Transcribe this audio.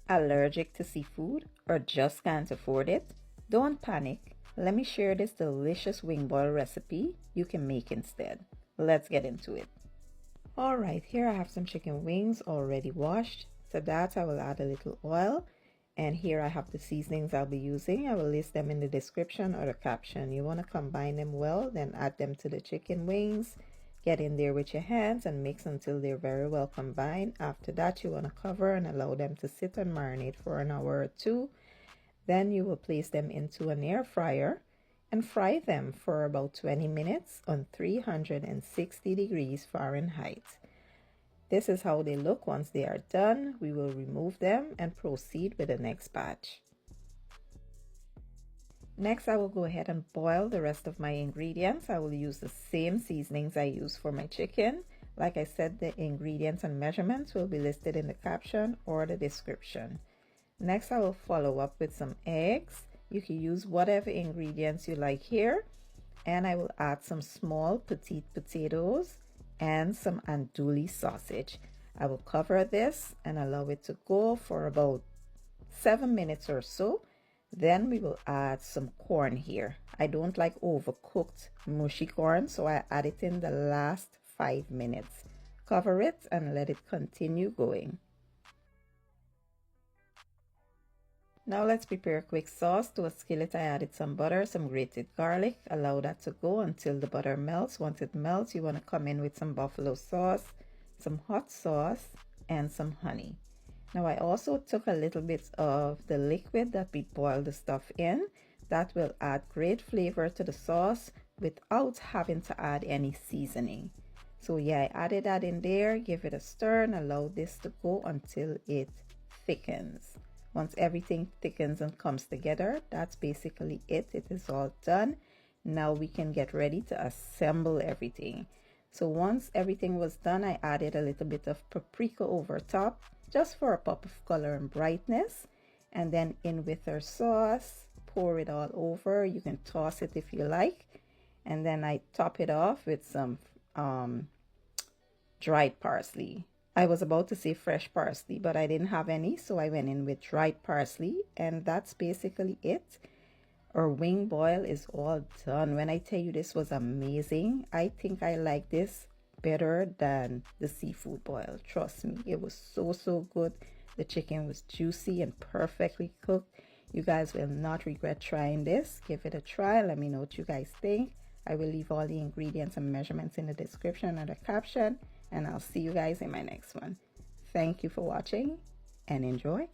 Allergic to seafood or just can't afford it? Don't panic. Let me share this delicious wing boil recipe you can make instead. Let's get into it. Alright, here I have some chicken wings already washed. To that I will add a little oil, and here I have the seasonings I'll be using. I will list them in the description or the caption. You want to combine them well, then add them to the chicken wings. Get in there with your hands and mix until they're very well combined. After that, you want to cover and allow them to sit and marinate for an hour or two. Then you will place them into an air fryer and fry them for about 20 minutes on 360 degrees Fahrenheit. This is how they look once they are done. We will remove them and proceed with the next batch. Next, I will go ahead and boil the rest of my ingredients. I will use the same seasonings I use for my chicken. Like I said, the ingredients and measurements will be listed in the caption or the description. Next, I will follow up with some eggs. You can use whatever ingredients you like here. And I will add some small petite potatoes and some andouille sausage. I will cover this and allow it to go for about 7 minutes or so. Then we will add some corn here. I don't like overcooked mushy corn, so I add it in the last 5 minutes. Cover it and let it continue going. Now let's prepare a quick sauce. To a skillet I added some butter, some grated garlic. Allow that to go until the butter melts. Once it melts, you want to come in with some buffalo sauce, some hot sauce, and some honey. Now I also took a little bit of the liquid that we boiled the stuff in. That will add great flavor to the sauce without having to add any seasoning. So yeah, I added that in there, give it a stir and allow this to go until it thickens. Once everything thickens and comes together, that's basically it. It is all done. Now we can get ready to assemble everything. So once everything was done, I added a little bit of paprika over top, just for a pop of color and brightness. And then in with our sauce, pour it all over. You can toss it if you like. And then I top it off with some dried parsley. I was about to say fresh parsley, but I didn't have any, so I went in with dried parsley. And that's basically it. Our wing boil is all done. When I tell you this was amazing, I think I like this better than the seafood boil. Trust me, it was so good. The chicken was juicy and perfectly cooked. You guys will not regret trying this. Give it a try. Let me know what you guys think. I will leave all the ingredients and measurements in the description or the caption, and I'll see you guys in my next one. Thank you for watching and enjoy.